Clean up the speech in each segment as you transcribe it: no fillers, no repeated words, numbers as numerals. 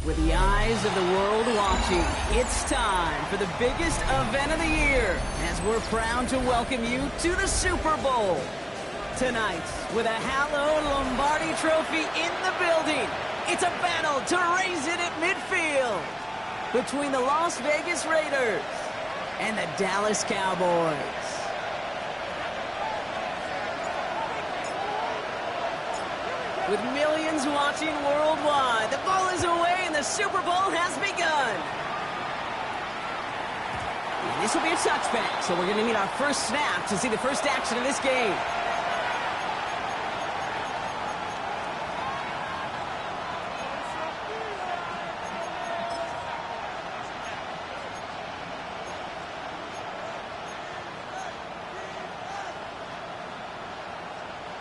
With the eyes of the world watching, it's time for the biggest event of the year, as we're proud to welcome you to the Super Bowl. Tonight, with a hallowed Lombardi trophy in the building, it's a battle to raise it at midfield between the Las Vegas Raiders and the Dallas Cowboys. With millions watching worldwide, the ball is away and the Super Bowl has begun. And this will be a touchback, so we're going to need our first snap to see the first action of this game.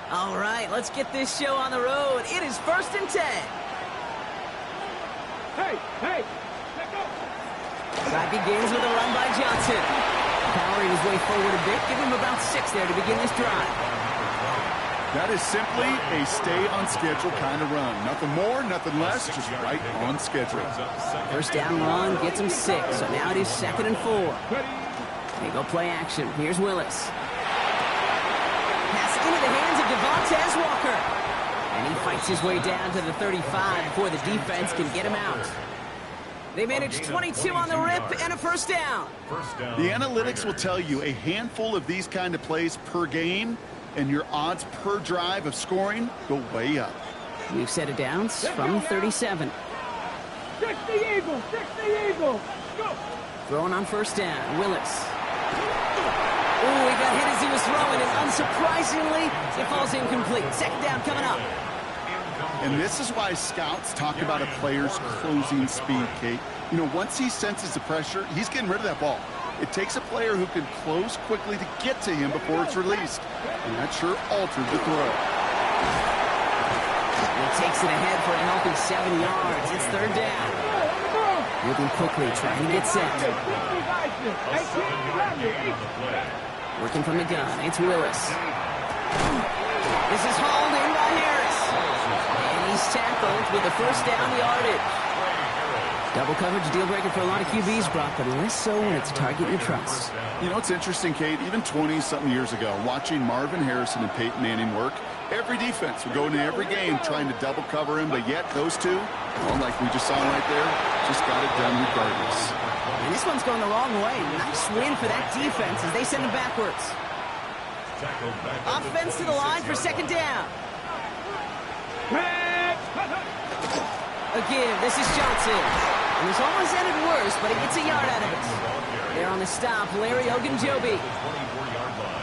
All right, let's get this show on the road. It is 1st and 10. Hey, let go. Drive begins with a run by Johnson. Powering his way forward a bit. Give him about 6 there to begin this drive. That is simply a stay-on-schedule kind of run. Nothing more, nothing less, just right on schedule. First down run gets him 6, so now it is 2nd and 4. They go play action. Here's Willis. Pass into the hands of Devontae Walker. And he fights his way down to the 35 before the defense can get him out. They managed 22 on the rip and a first down. The analytics will tell you a handful of these kind of plays per game, and your odds per drive of scoring go way up. New set of downs from 37. 60 Eagles, go. Throwing on first down, Willis. Oh, he got hit as he was throwing, and unsurprisingly, it falls incomplete. 2nd down coming up. And this is why scouts talk about a player's closing speed, Kate. You know, once he senses the pressure, he's getting rid of that ball. It takes a player who can close quickly to get to him before it's released. And that sure altered the throw. He takes it ahead for a healthy 7 yards. It's 3rd down. Moving quickly, trying to get set. Working from the gun, it's Willis. This is hauled in by Harris. And he's tackled with the first down yardage. Double coverage, deal breaker for a lot of QBs, Brock, but less so when it's a target you trust. You know, it's interesting, Kate, even 20-something years ago, watching Marvin Harrison and Peyton Manning work, every defense would go into every game trying to double cover him, but yet those two, well, like we just saw right there, just got it done regardless. And this one's going the wrong way. Nice win for that defense as they send him backwards. Offense to the line for 2nd down. Again, this is Johnson. And this almost ended worse, but he gets a yard out of it. There on the stop, Larry Ogunjobi.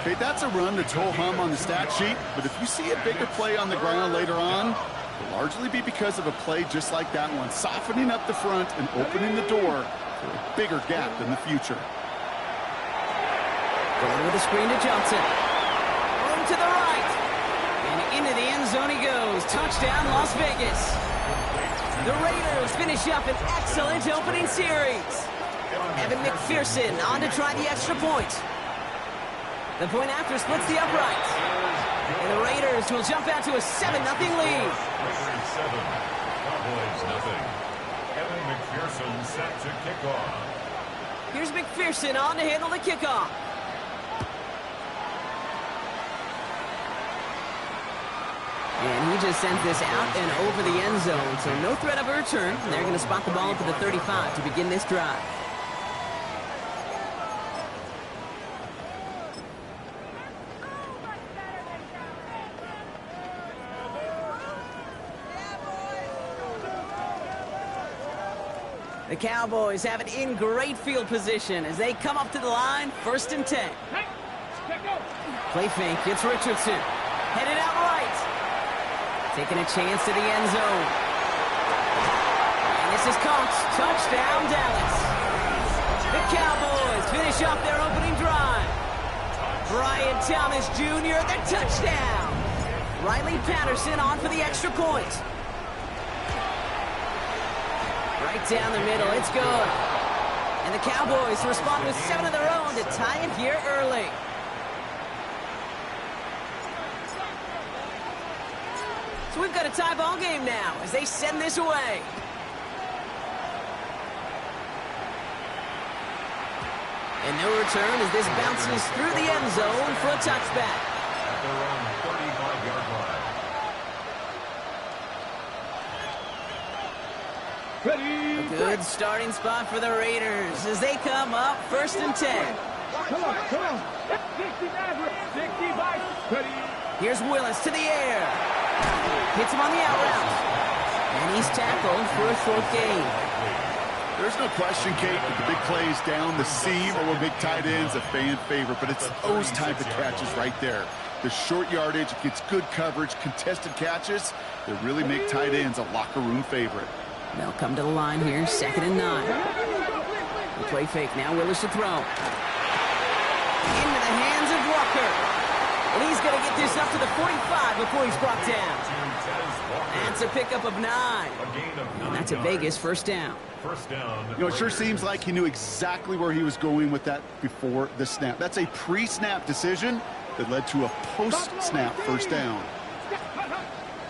Okay, that's a run that's ho-hum on the stat sheet, but if you see a bigger play on the ground later on, it'll largely be because of a play just like that one, softening up the front and opening the door for a bigger gap in the future. Going with a screen to Johnson. Room to the right. And into the end zone he goes. Touchdown, Las Vegas. The Raiders finish up an excellent opening series. Evan McPherson on to try the extra point. The point after splits the uprights. And the Raiders will jump out to a 7-0 lead. Raiders 7, Cowboys nothing. Evan McPherson set to kick off. Here's McPherson on to handle the kickoff. And he just sends this out and over the end zone, so no threat of a return. They're going to spot the ball up at the 35 to begin this drive. The Cowboys have it in great field position as they come up to the line, 1st and 10. Play fake, it's Richardson. Headed out right. Taking a chance to the end zone. And this is caught. Touchdown, Dallas. The Cowboys finish off their opening drive. Brian Thomas Jr., the touchdown. Riley Patterson on for the extra point. Right down the middle, it's good. And the Cowboys respond with 7 of their own to tie it here early. So we've got a tie ball game now as they send this away. And no return as this bounces through the end zone for a touchback. At their own 35-yard line. Ready. A good starting spot for the Raiders as they come up 1st and 10. Come on, come on. 65. Ready. Here's Willis to the air. Hits him on the out route. And he's tackled for a short gain. There's no question, Kate, that the big plays down the seam or big tight ends a fan favorite, but it's those type of catches right there. The short yardage gets good coverage, contested catches that really make tight ends a locker room favorite. They'll come to the line here, 2nd and 9. The play fake, now Willis to throw. Into the hands of Walker. And he's going to get this up to the 45 before he's brought down. That's a pickup of 9. And that's a Vegas 1st down. First down. You know, it sure seems like he knew exactly where he was going with that before the snap. That's a pre-snap decision that led to a post-snap 1st down.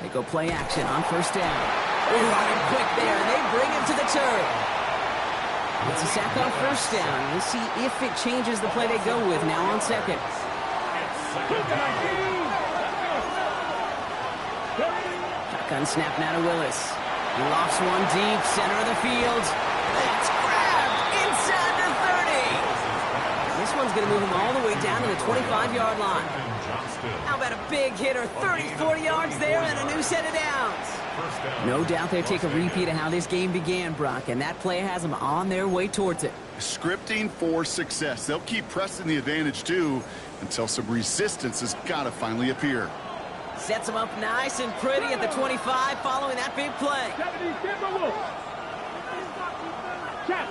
They go play action on 1st down. Running quick there, and they bring him to the turf. It's a sack on 1st down. We'll see if it changes the play they go with now on 2nd. Shotgun snap now to Willis. He lofts one deep, center of the field. That's grabbed inside the 30. This one's going to move him all the way down to the 25-yard line. How about a big hitter, 30-40 yards there, and a new set of downs. No doubt they take a repeat of how this game began, Brock, and that play has them on their way towards it. Scripting for success. They'll keep pressing the advantage, too, until some resistance has got to finally appear. Sets them up nice and pretty at the 25 following that big play. 70, Timberwolves. Check.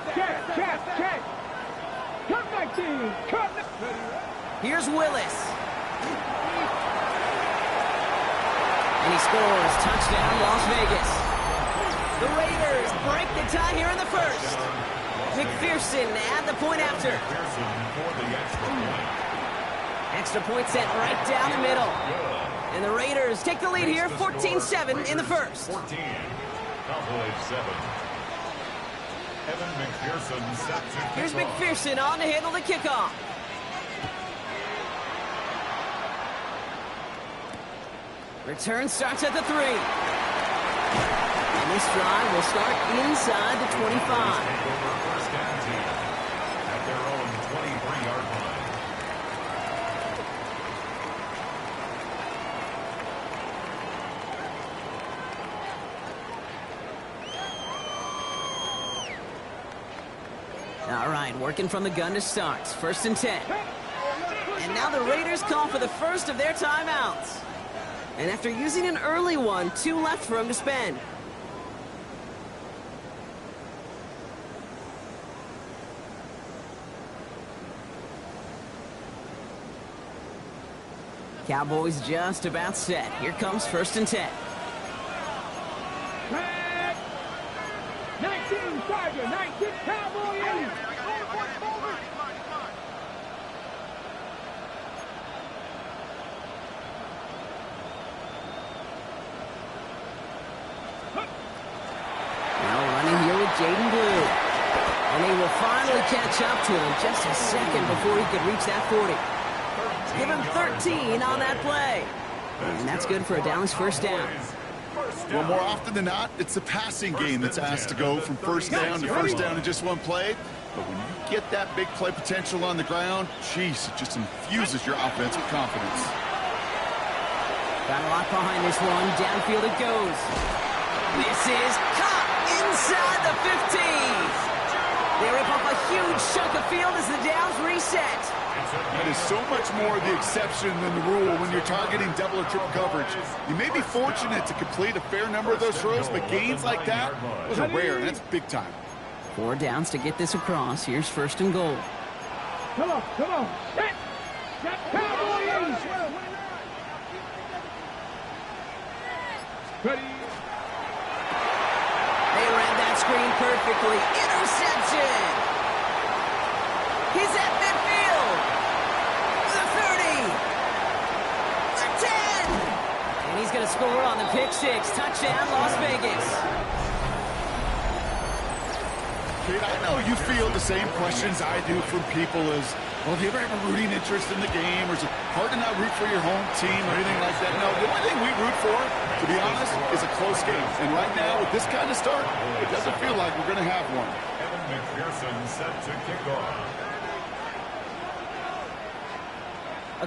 Cut 19. Cut. Here's Willis. And he scores. Touchdown, Las Vegas. The Raiders break the tie here in the 1st. McPherson at the point after. Extra point set right down the middle. And the Raiders take the lead here, 14-7 in the 1st. 14. Cowboys 7. Evan McPherson set to kick Here's off. McPherson on to handle the kickoff. Return starts at the 3. And this drive will start inside the 25. First down team at their own 23-yard line. All right, working from the gun to start. 1st and 10. And now the Raiders call for the first of their timeouts. And after using an early one, 2 left for him to spend. Cowboys just about set. Here comes 1st and 10. 19 Tiger, 19 Cowboys. to catch up to him. Just a second before he could reach that 40. Give him 13 on that play. And that's good for a Dallas first down. Well, more often than not, it's the passing game that's asked to go from first down to first down in just one play. But when you get that big play potential on the ground, geez, it just infuses your offense with confidence. Got a lot behind this one. Downfield it goes. This is caught inside the 15. They rip off a huge chunk of field as the downs reset. That is so much more the exception than the rule when you're targeting double or triple coverage. You may be fortunate to complete a fair number of those throws, but gains like that, those are rare, and that's big time. 4 downs to get this across. Here's first and goal. Come on, come on. Hit. Got Cowboys. Ready. They ran that screen perfectly. Interception. He's at midfield. The 30. The 10. And he's going to score on the pick six. Touchdown, Las Vegas. Kate, I know you feel the same questions I do from people as, well, do you ever have a rooting interest in the game? Or is it hard to not root for your home team or anything like that? No, the only thing we root for, to be honest, is a close game. And right now, with this kind of start, it doesn't feel like we're going to have one. Evan McPherson set to kick off.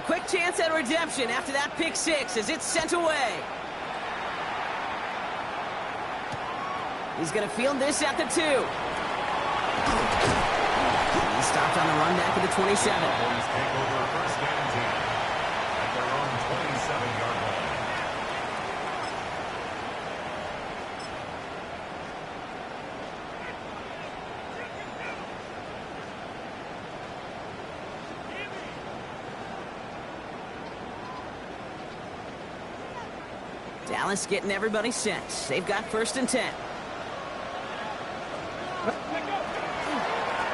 A quick chance at redemption after that pick six as it's sent away. He's going to field this at the 2. He stopped on the run back at the 27. Cowboys take over first and 10 at their own 27-yard line. Dallas getting everybody set. They've got first and 10.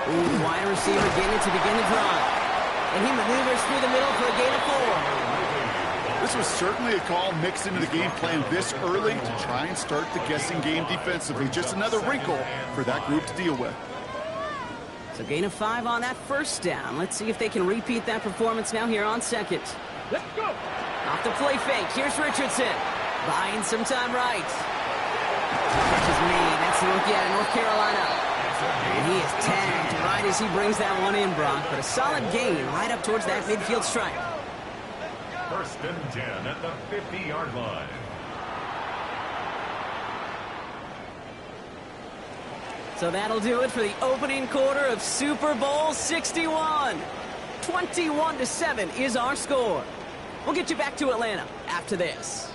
Ooh, wide receiver getting it to begin the drive. And he maneuvers through the middle for a gain of 4. This was certainly a call mixed into the game plan this early to try and start the guessing game defensively. Just another wrinkle for that group to deal with. So gain of 5 on that first down. Let's see if they can repeat that performance now here on second. Let's go. Off the play fake. Here's Richardson. Buying some time right. Catch is made. That's the rookie out of North Carolina. And he is tagged right as he brings that one in, Brock. But a solid gain right up towards that midfield stripe. First and 10 at the 50-yard line. So that'll do it for the opening quarter of Super Bowl 61. 21-7 is our score. We'll get you back to Atlanta after this.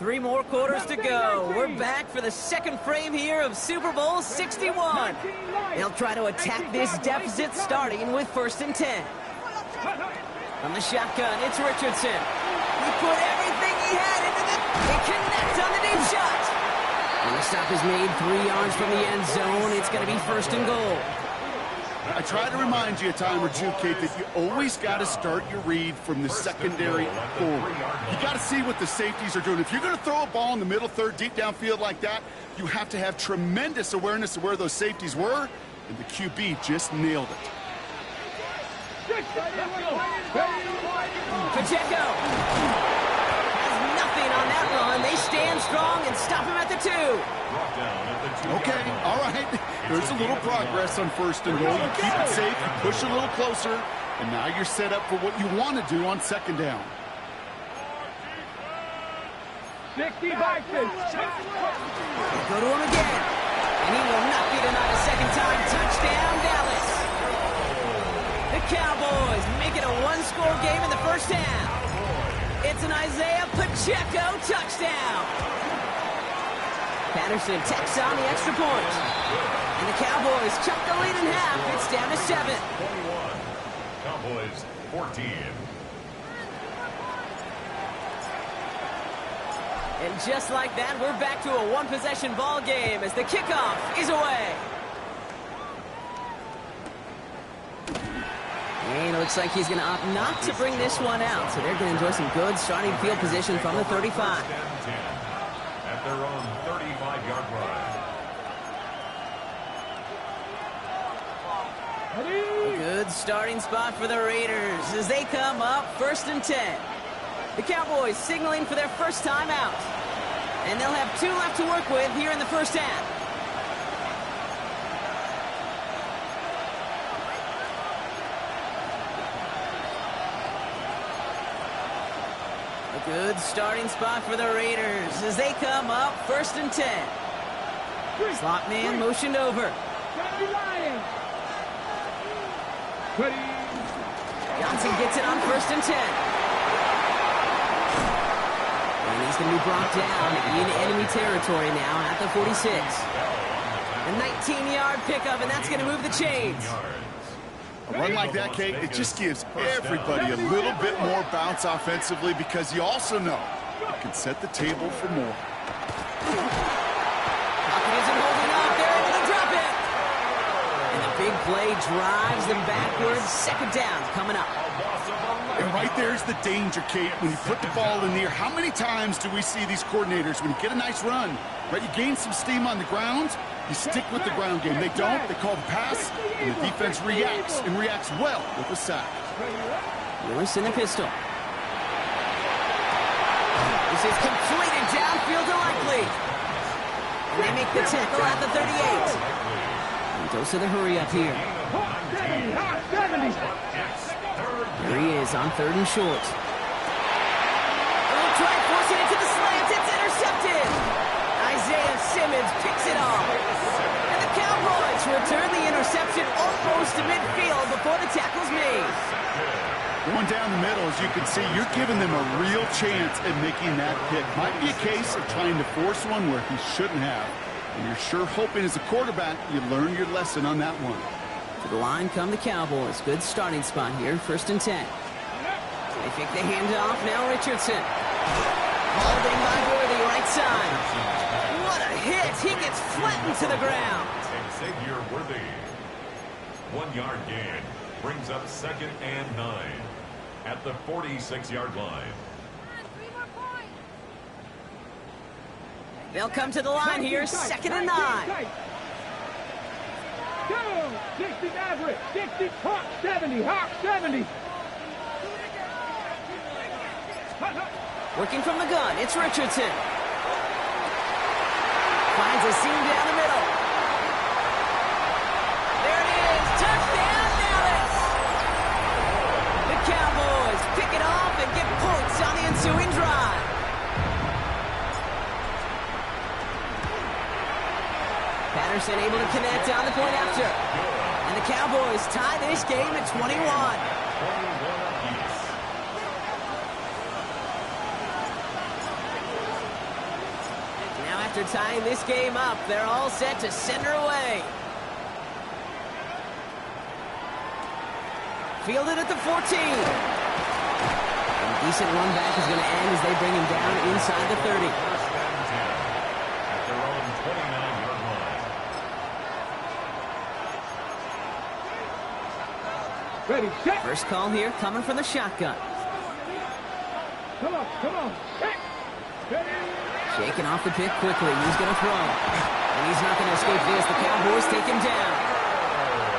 Three more quarters to go. We're back for the second frame here of Super Bowl 61. They'll try to attack this deficit starting with first and 10. From the shotgun, it's Richardson. He put everything he had into the... He connects on the deep shot. And the stop is made 3 yards from the end zone. It's going to be first and goal. I try to remind you a time or two, Kate, that you always got to start your read from the secondary forward. You got to see what the safeties are doing. If you're going to throw a ball in the middle third, deep downfield like that, you have to have tremendous awareness of where those safeties were, and the QB just nailed it. Pacheco has nothing on that run. They stand strong and stop him at the 2. Okay, all right. There's a little progress on first and goal. You keep it safe, you push a little closer, and now you're set up for what you want to do on second down. 60 boxes. Go to him again, and he will not be denied a second time. Touchdown, Dallas. The Cowboys make it a one-score game in the first half. It's an Isaiah Pacheco touchdown. Patterson takes on the extra point. And the Cowboys chuck the lead in half. It's down to 7. 21. Cowboys 14. And just like that, we're back to a one-possession ball game as the kickoff is away. looks like he's going to opt not to bring this one out. So they're going to enjoy some good starting field position from the 35. At their own 35-yard line. A good starting spot for the Raiders as they come up 1st and 10. The Cowboys signaling for their first time out. And they'll have 2 left to work with here in the first half. A good starting spot for the Raiders as they come up 1st and 10. Slot man motioned over. Johnson gets it on 1st and 10. And he's going to be brought down in enemy territory now at the 46. A 19-yard pickup, and that's going to move the chains. A run like that, Kate, it just gives everybody a little bit more bounce offensively because you also know it can set the table for more. Pocket isn't holding up. They're able to drop it. And the big play drives them backwards. 2nd down coming up. And right there's the danger, Kate. When you put the ball in the air, how many times do we see these coordinators, when you get a nice run, right, you gain some steam on the ground, you stick with the ground game. They don't, they call the pass, and the defense reacts, and reacts well with a sack. Lewis in the pistol. This is completed downfield to Likely. And they make the tackle at the 38. And goes to the hurry up here. There he is on 3rd and short. They'll try forcing it to the slant. It's intercepted. Isaiah Simmons picks it off. And the Cowboys return the interception almost to midfield before the tackle's made. Going down the middle, as you can see, you're giving them a real chance at making that pick. Might be a case of trying to force one where he shouldn't have. And you're sure hoping as a quarterback you learn your lesson on that one. To the line come the Cowboys. Good starting spot here, 1st and 10. They fake the handoff. Now Richardson. Holding by Worthy, right side. What a hit. He gets flattened to the ground. Xavier Worthy. 1-yard gain. Brings up 2nd and 9. At the 46-yard line. They'll come to the line here, 2nd and 9. Go! 60 average, 60, Hawk 70, Hawk 70. Working from the gun, it's Richardson. Finds a seam down the middle. There it is, touchdown Dallas! The Cowboys pick it off and get points on the ensuing drive. Patterson able to connect on the point after. And the Cowboys tie this game at 21. Now after tying this game up, they're all set to send her away. Fielded at the 14. A decent run back is going to end as they bring him down inside the 30. At their own 29-yard line. Ready, set. First call here coming from the shotgun. Come on, set. Ready. Shaking off the pick quickly. He's going to throw. And he's not going to escape this. The Cowboys take him down.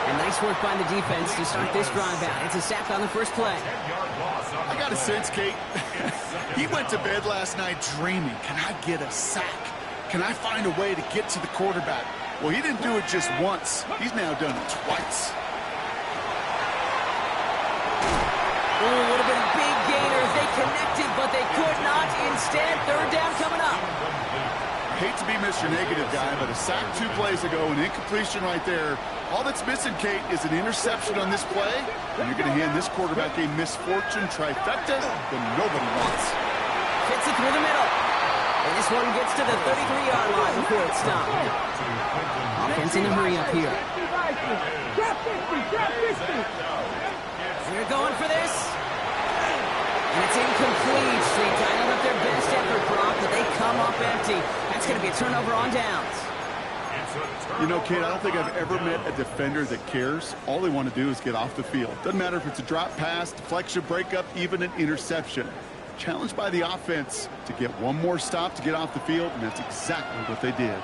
And nice work by the defense to start this drive out. It's a sack on the first play. I got a sense, Kate, he went to bed last night dreaming, can I get a sack? Can I find a way to get to the quarterback? Well, he didn't do it just once. He's now done it twice. Oh, would have been a big gainer if they connected, but they could not. Instead, 3rd down coming up. I hate to be Mr. Negative guy, but a sack 2 plays ago, an incompletion right there. All that's missing, Kate, is an interception on this play, and you're going to hand this quarterback a misfortune trifecta that nobody wants. Fits it through the middle. And this one gets to the 33-yard line before it's stopped. Offense in a hurry up here. Drop 50, drop 50. They're going for this. And it's incomplete. They dialed up their best effort, Brock, but they come up empty. That's going to be a turnover on downs. You know, Kate, I don't think I've ever met a defender that cares. All they want to do is get off the field. Doesn't matter if it's a drop pass, deflection, breakup, even an interception. Challenged by the offense to get one more stop to get off the field, and that's exactly what they did.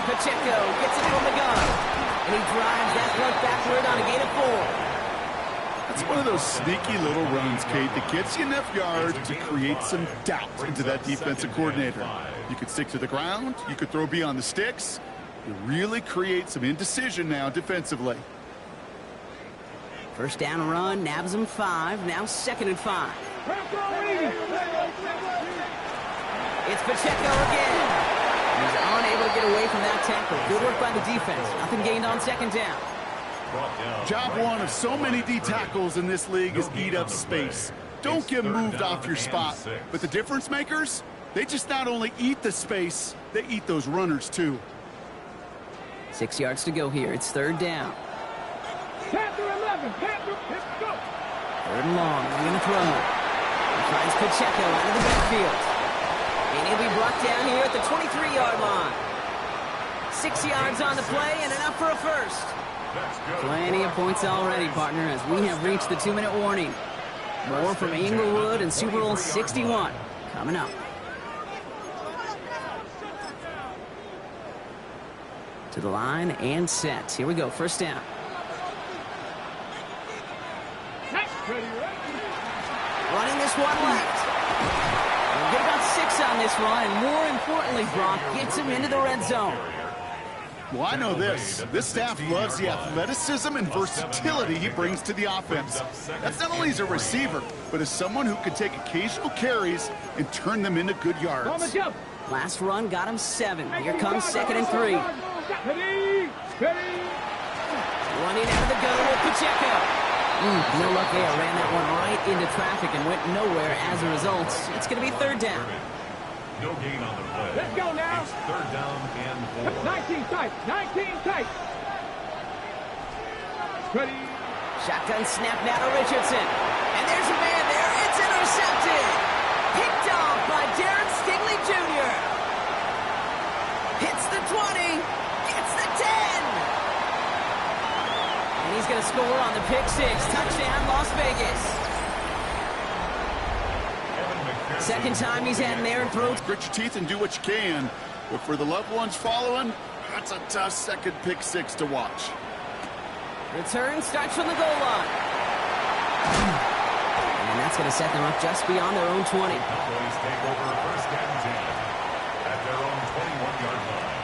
Pacheco gets it from the gun, and he drives that punt backward on a gain of 4. That's one of those sneaky little runs, Kate, that gets you enough yards to create some doubt into that defensive coordinator. You could stick to the ground, you could throw beyond the sticks. You really create some indecision now defensively. First down run, nabs him 5, now 2nd and 5. It's Pacheco again. He's unable to get away from that tackle. Good work by the defense. Nothing gained on 2nd down. Job one of so many D tackles in this league is eat up space. Don't get moved off your spot. But the difference makers, they just not only eat the space, they eat those runners too. 6 yards to go here. It's 3rd down. Panther 11. Panther, let's go. 3rd and long. He's going to throw. He finds Pacheco out of the backfield. And he'll be brought down here at the 23-yard line. 6 yards on the play and enough for a first. Plenty of points already, partner, as we have reached the 2-minute warning. More from Inglewood and Super Bowl 61 coming up. To the line and set. Here we go. First down. Running this one left. We'll get about 6 on this run, and more importantly, Brock gets him into the red zone. Well, I know this. This staff loves the athleticism and versatility he brings to the offense. That's not only as a receiver, but as someone who can take occasional carries and turn them into good yards. Last run got him 7. Here comes 2nd and 3. Running out of the gun with Pacheco. No luck there. Ran that one right into traffic and went nowhere as a result. It's going to be 3rd down. No gain on the play. Let's go now. It's 3rd down and 4. 19 tight. 19 tight. Ready. Shotgun snap now to Richardson. And there's a man there. It's intercepted. Picked off by Darren Stingley Jr. Hits the 20. Gets the 10. And he's going to score on the pick 6. Touchdown, Las Vegas. Second time he's had in there and throws. Grit your teeth and do what you can. But for the loved ones following, that's a tough second pick 6 to watch. Return starts from the goal line. And that's going to set them up just beyond their own 20. Cowboys take over 1st and 10 at their own 21-yard line.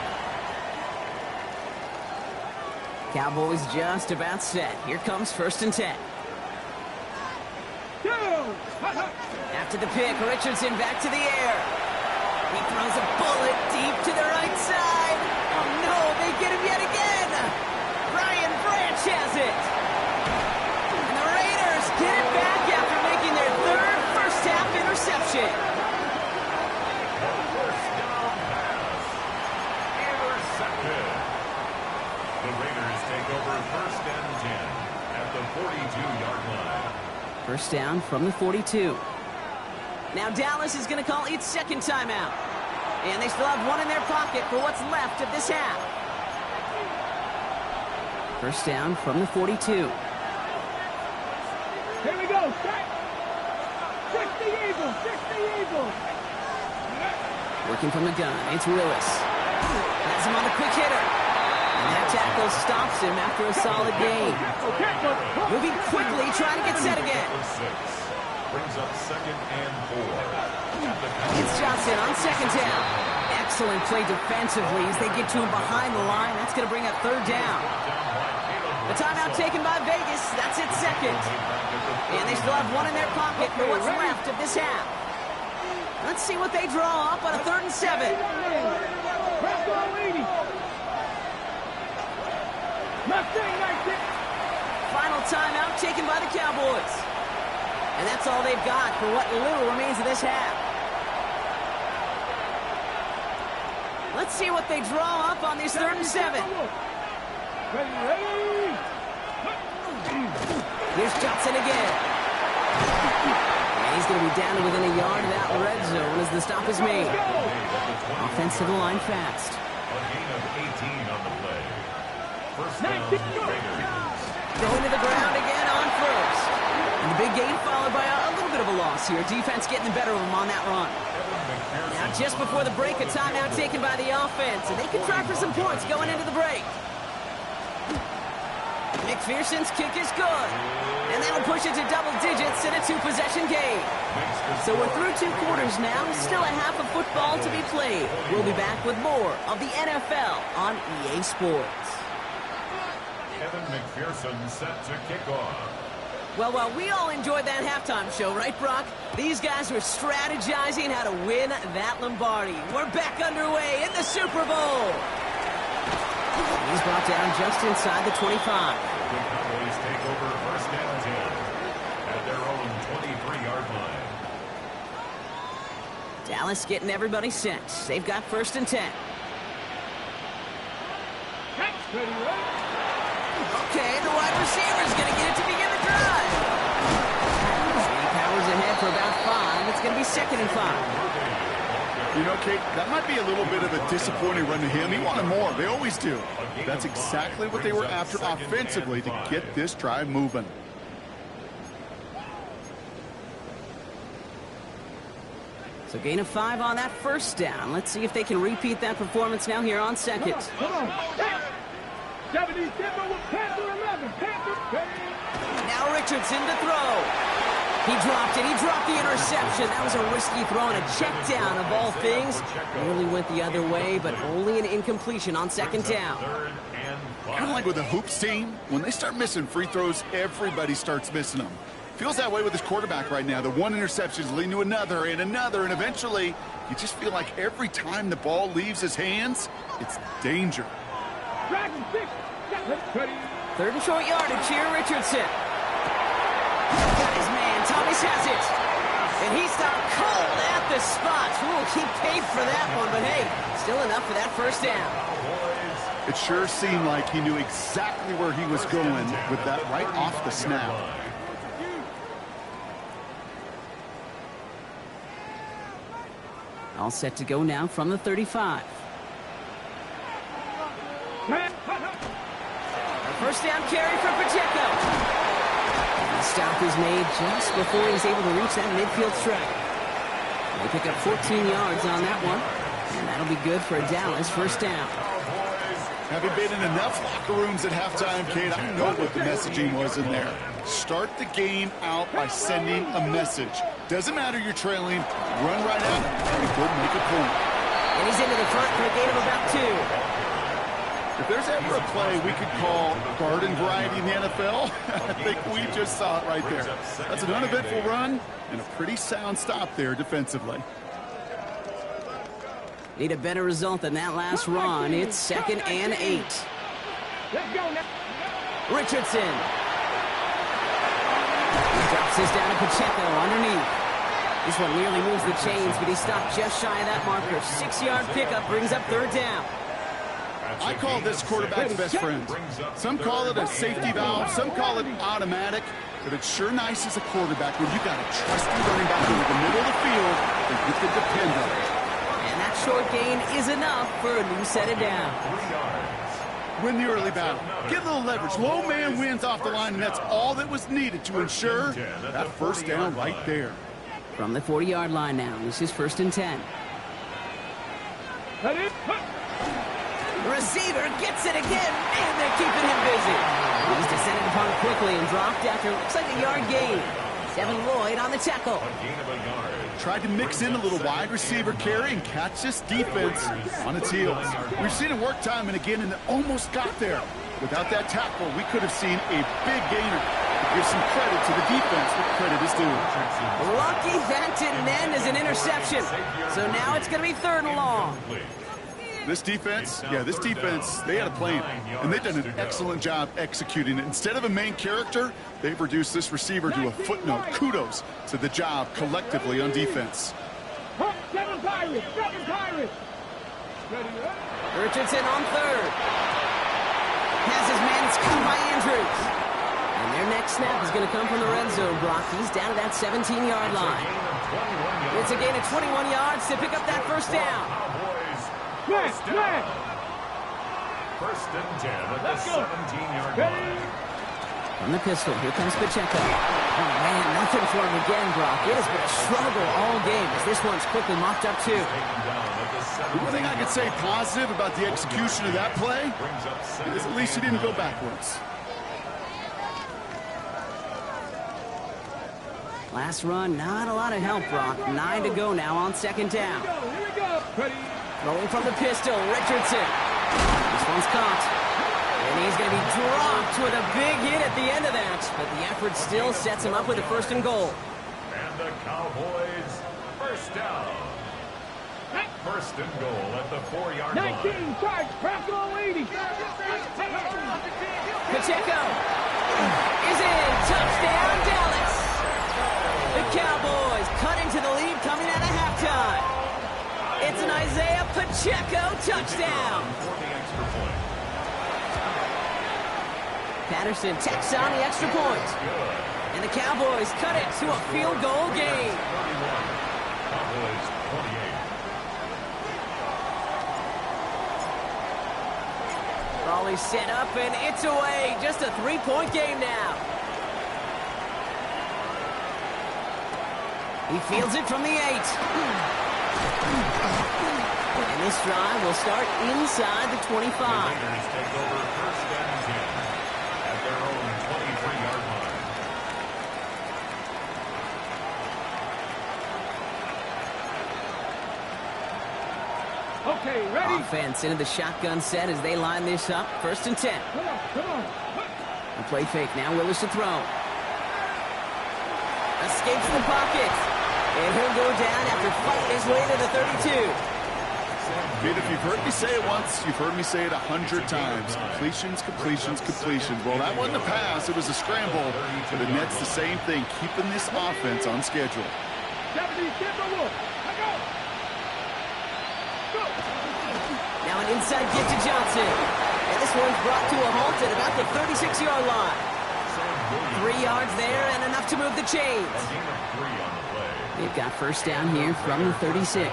Cowboys just about set. Here comes 1st and 10. After the pick, Richardson back to the air. He throws a bullet deep to the right side. Oh no, they get him yet again. Brian Branch has it. And the Raiders get it back after making their 3rd first-half interception. First down pass. Intercepted. The Raiders take over 1st and 10 at the 42-yard line. First down from the 42. Now Dallas is going to call its 2nd timeout. And they still have one in their pocket for what's left of this half. First down from the 42. Here we go. 60 Eagles. 60 Eagles. Working from the gun. It's Willis. Has him on the quick hitter. And that tackle stops him after a solid gain. Moving quickly, trying to get set again. Brings up 2nd and 4. It's Johnson on 2nd down. Excellent play defensively as they get to him behind the line. That's going to bring up 3rd down. The timeout taken by Vegas. That's its 2nd. And they still have one in their pocket for what's left of this half. Let's see what they draw up on a 3rd and 7. Final timeout taken by the Cowboys. And that's all they've got for what little remains of this half. Let's see what they draw up on this 3rd and 7. Here's Johnson again. And he's going to be down to within a yard of that red zone as the stop is made. Offense to the line fast. A gain of 18 on the play. First down, Raiders. Going to the ground again on first. And the big gain followed by a little bit of a loss here. Defense getting the better of them on that run. Now just before the break, a timeout taken by the offense. And they can try for some points going into the break. McPherson's kick is good. And that'll push it to double digits in a 2-possession game. So we're through 2 quarters now. Still a half of football to be played. We'll be back with more of the NFL on EA Sports. Evan McPherson set to kick off. Well, we all enjoyed that halftime show, right, Brock? These guys were strategizing how to win that Lombardi. We're back underway in the Super Bowl. He's brought down just inside the 25. The Cowboys take over first and 10 at their own 23-yard line. Dallas getting everybody set. They've got first and 10. Okay, the wide receiver's going to get it to begin the drive. Powers ahead for about 5. It's going to be 2nd and 5. You know, Kate, that might be a little bit of a disappointing run to him. He wanted more. They always do. That's exactly what they were after offensively to get this drive moving. So gain of 5 on that first down. Let's see if they can repeat that performance now here on second. Come on. 77 with Panther 11. Panther. Now Richardson to throw. He dropped it. He dropped the interception. That was a risky throw and a check down of all things. Nearly went the other way, but only an incompletion on 2nd down. Kind of like with a hoops team, when they start missing free throws, everybody starts missing them. Feels that way with his quarterback right now. The one interception is leading to another, and eventually you just feel like every time the ball leaves his hands, it's danger. 3rd and short yardage here, Richardson. Got his man, Thomas has it. And he stopped cold at the spot. Ooh, he paid for that one, but hey, still enough for that first down. It sure seemed like he knew exactly where he was going with that right off the snap. All set to go now from the 35. First down carry for Pacheco. The stop is made just before he's able to reach that midfield strike. They pick up 14 yards on that one, and that'll be good for a Dallas first down. Having been in enough locker rooms at halftime, Kate, I know what the messaging was in there. Start the game out by sending a message. Doesn't matter you're trailing, run right out and go make a point. And he's into the front for a gain of about 2. If there's ever a play we could call garden variety in the NFL, I think we just saw it right there. That's an uneventful run and a pretty sound stop there defensively. Need a better result than that last run. It's 2nd and 8. Let's go now. Richardson. He drops this down to Pacheco underneath. This one nearly moves the chains, but he stopped just shy of that marker. 6-yard pickup brings up 3rd down. I call this quarterback's best friend. Some call it a safety valve, some call it automatic, but it's sure nice as a quarterback when you got a trusty running back over the middle of the field that you can depend on. And that short gain is enough for a new set of downs. Win the early battle. Get a little leverage. Low man wins off the line, and that's all that was needed to ensure that first down right there. From the 40-yard line now, this is 1st and 10. Receiver gets it again, and they're keeping him busy. He's descended upon quickly and dropped after looks like a yard gain. Devin Lloyd on the tackle. Tried to mix in a little wide receiver carry and catch this defense on its heels. We've seen it work time and again, and it almost got there. Without that tackle, we could have seen a big gainer. Give some credit to the defense what credit is due. Lucky that didn't end as an interception. So now it's going to be 3rd and long. This defense, they had a plan, and they've done an excellent job executing it. Instead of a main character, they've reduced this receiver to a footnote. Kudos to the job collectively on defense. Seven Pirates. Richardson on 3rd. Has his man, it's caught by Andrews. And their next snap is going to come from the red zone, Brock. He's down to that 17-yard line. It's a gain of 21 yards to pick up that first down. Flat. First and 10 at the 17-yard line. From the pistol, here comes Pacheco. Oh, man, nothing for him again, Brock. It has been a struggle all game as this one's quickly mopped up, too. The one thing I could say positive about the execution of that play is at least he didn't go backwards. Last run, not a lot of help, Brock. 9 to go now on second down. Here we go. Ready. Throwing from the pistol, Richardson. This one's caught. And he's going to be dropped with a big hit at the end of that. But the effort still sets him up with a first and goal. And the Cowboys, first down. First and goal at the 4-yard line. 19 charge. Practical 80. Pacheco is in. Touchdown, Dallas. The Cowboys cut into the lead coming out of halftime. It's an Isaiah Pacheco touchdown. For the extra point. Patterson tacks on the extra point. And the Cowboys cut it to a field goal game. 31. Cowboys 28. Raleigh's set up and it's away. Just a 3-point game now. He fields it from the 8. And this drive will start inside the 25. The Raiders take over first and 10 at their own 23-yard line. Okay, ready. Offense into the shotgun set as they line this up. First and 10. Come on, come on. A play fake now. Willis to throw. Escapes the pocket. And he'll go down after fighting his way to the 32. Kid, if you've heard me say it once, you've heard me say it 100 times. Completions, completions, completions. Well, that wasn't a pass. It was a scramble. But the Nets the same thing, keeping this offense on schedule. 70, Denver Wolf. Go. Go. Now an inside give to Johnson. And this one's brought to a halt at about the 36-yard line. 3 yards there and enough to move the chains. A gain of 3 on the play. They've got first down here from the 36. 70,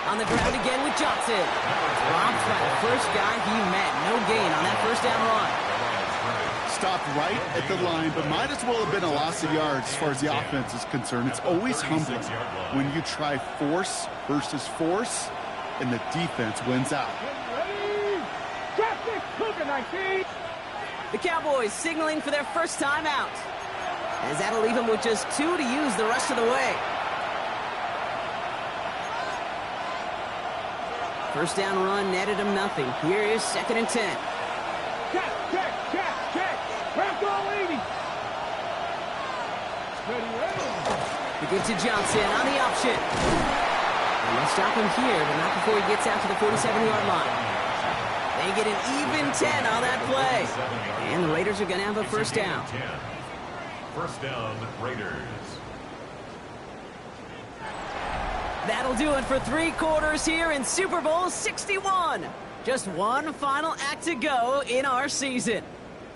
On the ground again with Johnson. Dropped by the first guy he met. No gain on that first down run. Stopped right at the line, but might as well have been a loss of yards as far as the offense is concerned. It's always humbling when you try force versus force, and the defense wins out. ready. Traffic. Cougar 19. The Cowboys signaling for their first time out. As that'll leave them with just 2 to use the rest of the way. First down run netted him nothing. Here is second and 10. Check. Practical 80. Ready. We get to Johnson on the option. And they'll stop him here, but not before he gets out to the 47-yard line. They get an even 10 on that play. And the Raiders are going to have a first down. First down, Raiders. That'll do it for 3 quarters here in Super Bowl 61. Just one final act to go in our season.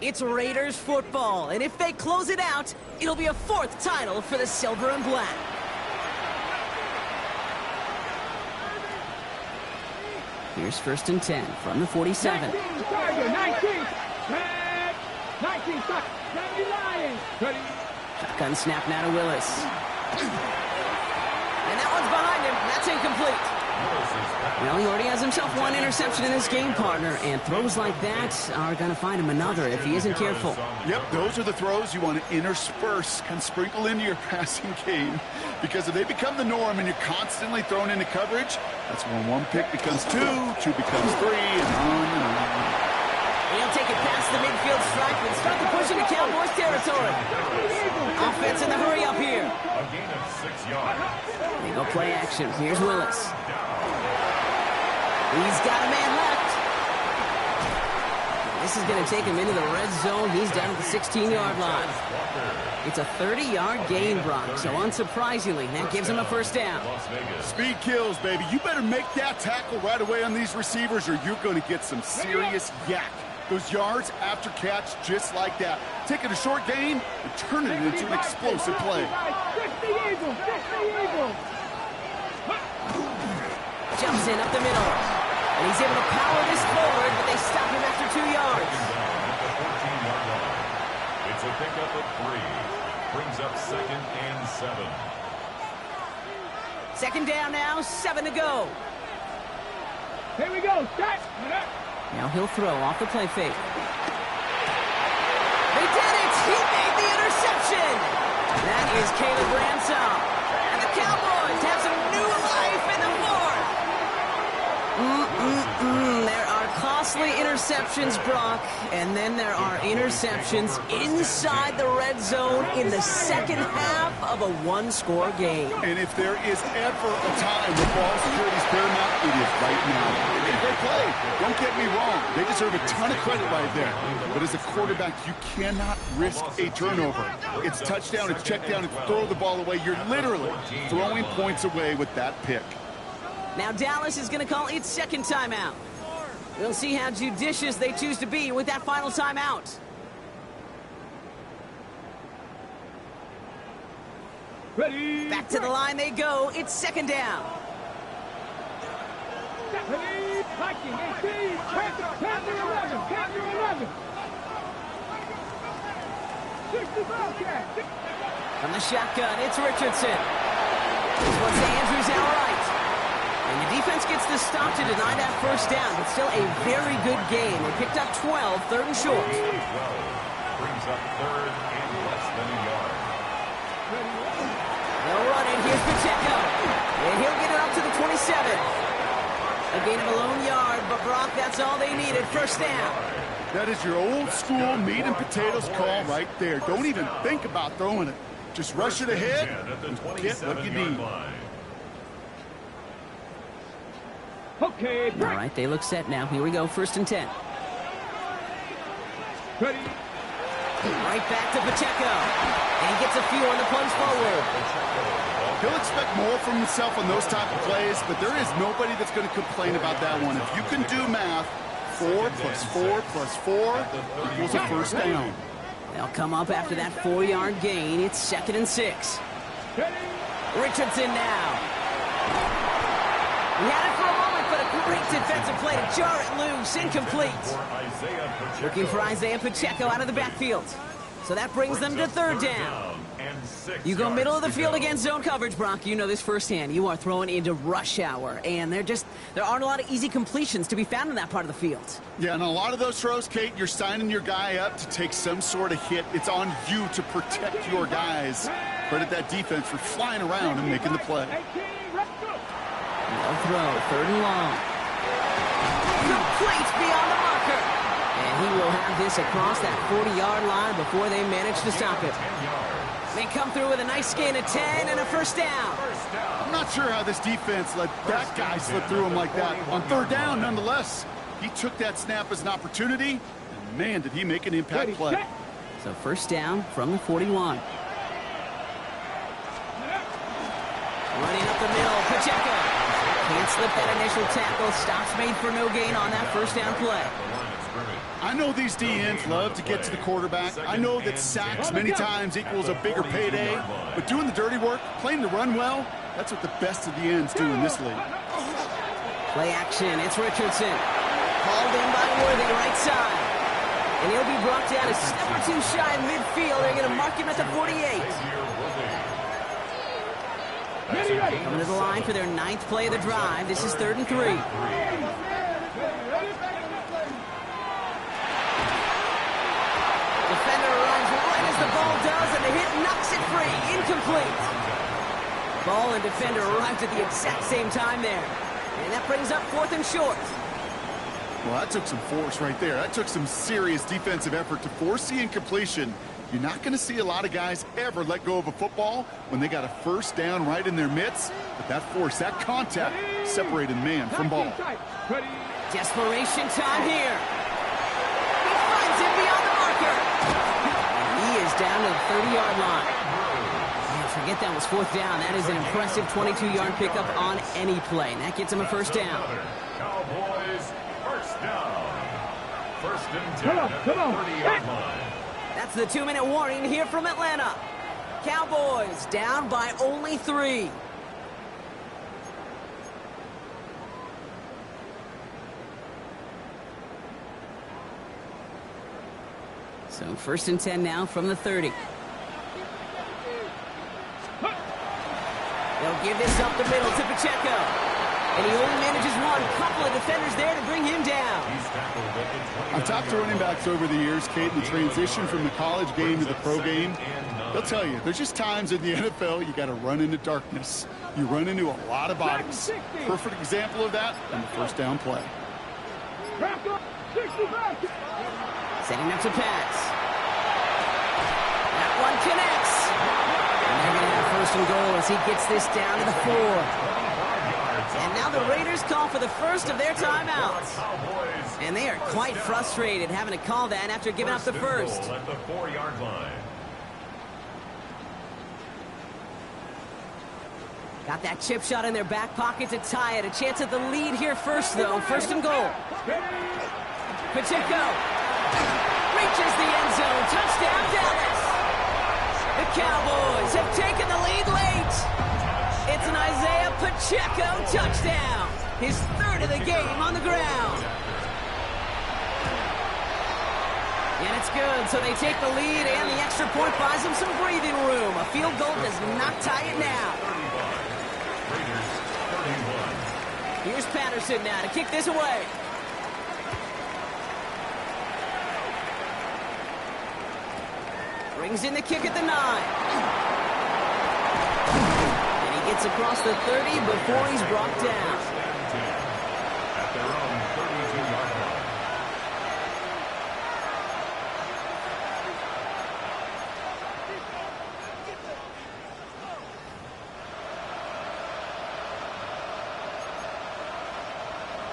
It's Raiders football, and if they close it out, it'll be a 4th title for the Silver and Black. Here's first and 10 from the 47. 19. Red. 19. 70 Lions. Ready. Shotgun snap now to Willis. And that one's behind him. That's incomplete. Well, he already has himself 1 interception in this game, partner, and throws like that are going to find him another if he isn't careful. Yep, those are the throws you want to intersperse, kind of sprinkle into your passing game, because if they become the norm and you're constantly thrown into coverage, that's when 1 pick becomes 2, 2 becomes 3, and on and on. He'll take it past the midfield stripe and start to push into Cowboys territory. Offense in the hurry up here. A gain of 6 yards. They go play action. Here's Willis. He's got a man left. This is going to take him into the red zone. He's down at the 16-yard line. It's a 30-yard gain, Brock, so unsurprisingly, that gives him a first down. Speed kills, baby. You better make that tackle right away on these receivers or you're going to get some serious yak. Those yards after catch just like that. Taking a short gain and turning it into an explosive play. 60 Eagles. Jumps in up the middle. And he's able to power this forward, but they stop him after 2 yards. At the 14-yard line. It's a pickup of 3. Brings up 2nd and 7. Second down now, 7 to go. Here we go. Set. Now he'll throw off the play fake. They did it! He made the interception! That is Caleb Ransom. And the Cowboys have some new life in the fourth. There are costly interceptions, Brock, and then there are interceptions inside the red zone in the second half of a one-score game. And if there is ever a time when ball security is paramount, it is right now. They did a great play. Don't get me wrong. They deserve a ton of credit right there. But as a quarterback, you cannot risk a turnover. It's touchdown, it's check down, it's throw the ball away. You're literally throwing points away with that pick. Now Dallas is going to call its second timeout. We'll see how judicious they choose to be with that final timeout. Ready. Back to the line they go. It's second down. Ready. Viking 18. Panther 11. Panther 11. 65 catch. From the shotgun, it's Richardson. This one's to Andrews outright. And the defense gets the stop to deny that first down, but still a very good game. They picked up 12, third and short. 12 brings up 3rd and less than a yard. They'll run it. Here's Pacheco. And he'll get it up to the 27. A gain of a lone yard, but Brock, that's all they needed. First down. That is your old school meat and potatoes call right there. Don't even think about throwing it. Just rush it ahead and get what you need. Okay. All right, they look set now. Here we go, 1st and 10. Ready. Right back to Pacheco. And he gets a few on the plunge forward. He'll expect more from himself on those type of plays, but there is nobody that's going to complain about that one. If you can do math, 4 plus 4 plus 4 equals a first down. They'll come up after that 4-yard gain. It's 2nd and 6. Richardson now. He had it for a moment, but a great defensive play to jar it loose. Incomplete. Looking for Isaiah Pacheco out of the backfield. So that brings them to 3rd down. You go middle of the field against zone coverage, Brock. You know this firsthand. You are throwing into rush hour, and there aren't a lot of easy completions to be found in that part of the field. Yeah, and a lot of those throws, Kate, you're signing your guy up to take some sort of hit. It's on you to protect your guys. Credit that defense for flying around and making the play. No throw, 3rd and long. Complete beyond the marker. And he will have this across that 40-yard line before they manage to stop it. They come through with a nice gain of 10 and a first down. I'm not sure how this defense let that guy slip through him like that. On 3rd down, nonetheless, he took that snap as an opportunity, and man, did he make an impact play. So first down from the 41. Running up the middle, Pacheco. Can't slip that initial tackle. Stops made for no gain on that first down play. I know these DNs love to get to the quarterback. I know that sacks many times equals a bigger payday, but doing the dirty work, playing the run well, that's what the best of the ends do in this league. Play action, it's Richardson. Hauled in by Worthy, right side. And he'll be brought down a step or two shy in midfield. They're going to mark him at the 48. Coming to the line for their 9th play of the drive. This is 3rd and 3. Defender runs right as the ball does, and the hit knocks it free. Incomplete. Ball and defender arrived at the exact same time there. And that brings up 4th and short. Well, that took some force right there. That took some serious defensive effort to force the incompletion. You're not going to see a lot of guys ever let go of a football when they got a first down right in their midst. But that force, that contact, separated man from ball. Desperation time here. He finds it beyond the marker. And he is down to the 30-yard line. Man, forget that was 4th down. That is an impressive 22-yard pickup on any play. And that gets him a first down. Cowboys, first down. 1st and 10 Come on, at the come on. 30-yard line. That's the 2-minute warning here from Atlanta. Cowboys down by only 3. So 1st and 10 now from the 30. They'll give this up the middle to Pacheco. And he only manages one. Couple of defenders there to bring him down. I've talked to running backs over the years, Kate, the transition from the college game to the pro game. They'll tell you, there's just times in the NFL you got to run into darkness. You run into a lot of bodies. Perfect example of that on the 1st down play. Setting up to pass. That one connects. And they're going to have 1st and goal as he gets this down to the 4. And now the Raiders call for the first of their timeouts. And they are quite frustrated having to call that after giving up the first. At the 4-yard line. Got that chip shot in their back pocket to tie it. A chance at the lead here first, though. 1st and goal. Pacheco reaches the end zone. Touchdown, Dallas. The Cowboys have taken the lead late. It's an Isaiah Pacheco touchdown. His 3rd of the game on the ground. And it's good, so they take the lead, and the extra point buys them some breathing room. A field goal does not tie it now. Raiders 31. Here's Patterson now to kick this away. Brings in the kick at the 9. Gets across the 30 before he's brought down. At their own 32-yard line.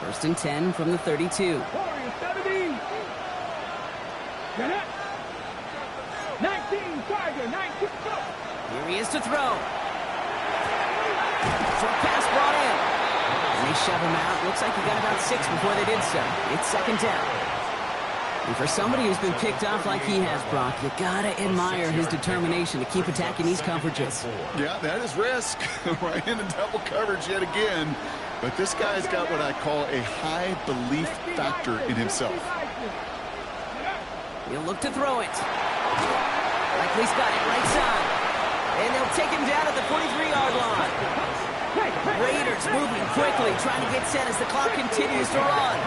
First and 10 from the 32. 19, Tiger, 19. Here he is to throw. Short pass brought in. And they shove him out. Looks like he got about 6 before they did so. It's 2nd down. And for somebody who's been picked off like he has, Brock, you gotta admire his determination to keep attacking these coverages. Yeah, that is risk. Right into double coverage yet again. But this guy's got what I call a high belief factor in himself. He'll look to throw it. Likely's got it right side. And they'll take him down at the 43-yard line. Raiders moving quickly, trying to get set as the clock continues to run.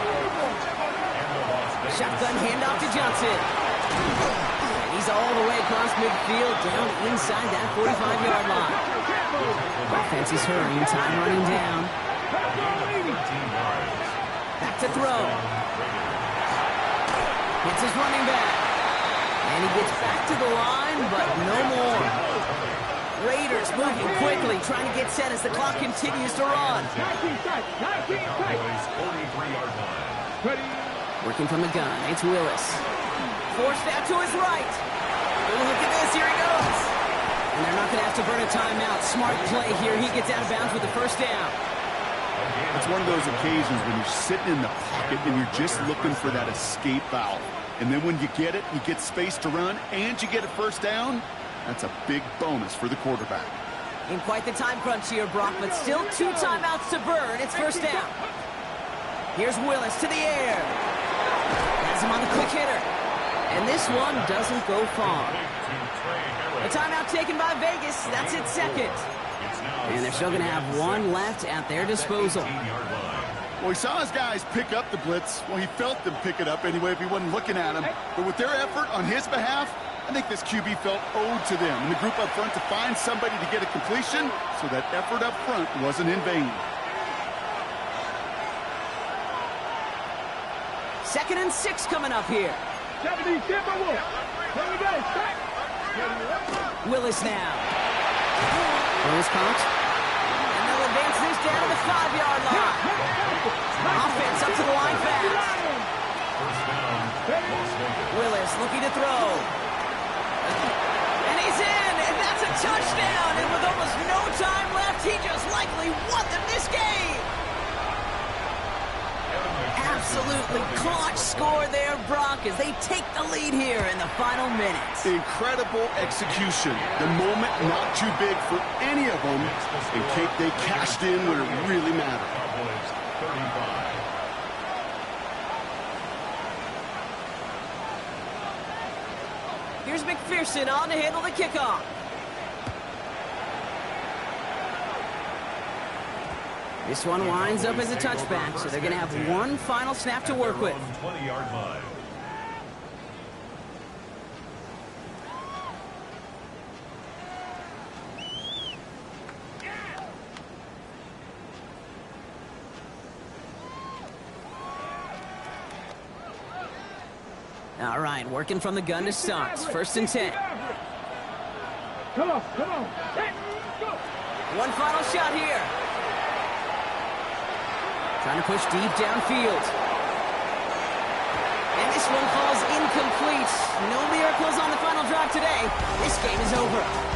Shotgun handoff to Johnson. And he's all the way across midfield, down inside that 45-yard line. Offense is hurrying, time running down. Back to throw. Hits his running back. And he gets back to the line, but no more. Raiders moving quickly, trying to get set as the clock continues to run. Cowboys 43-yard line. Working from the gun, it's Willis. Forced out to his right. Ooh, look at this, here he goes. And they're not going to have to burn a timeout. Smart play here. He gets out of bounds with the 1st down. It's one of those occasions when you're sitting in the pocket and you're just looking for that escape valve. And then when you get it, you get space to run, and you get a 1st down. That's a big bonus for the quarterback. In quite the time crunch here, Brock, but still 2 timeouts to burn. It's 1st down. Here's Willis to the air. Has him on the quick hitter. And this one doesn't go far. A timeout taken by Vegas. That's its 2nd. And they're still going to have 1 left at their disposal. Well, he saw his guys pick up the blitz. Well, he felt them pick it up anyway if he wasn't looking at him. But with their effort on his behalf, I think this QB felt owed to them and the group up front to find somebody to get a completion, so that effort up front wasn't in vain. 2nd and 6 coming up here. Willis now. Willis caught. And they'll advance this down to the 5-yard line. Offense up to the line fast. First down, Las Vegas. Willis looking to throw. And he's in, and that's a touchdown. And with almost no time left, he just likely won them this game. Absolutely clutch score there, Brock, as they take the lead here in the final minutes. Incredible execution. The moment not too big for any of them. And Kate, they cashed in when it really mattered. Cowboys 35. Here's McPherson on to handle the kickoff. This one winds up as a touchback, so they're going to have one final snap to work with. 20-yard line. All right, working from the gun to start. 1st and 10. Come on. Hey, go. One final shot here. Trying to push deep downfield. And this one falls incomplete. No miracles on the final drive today. This game is over.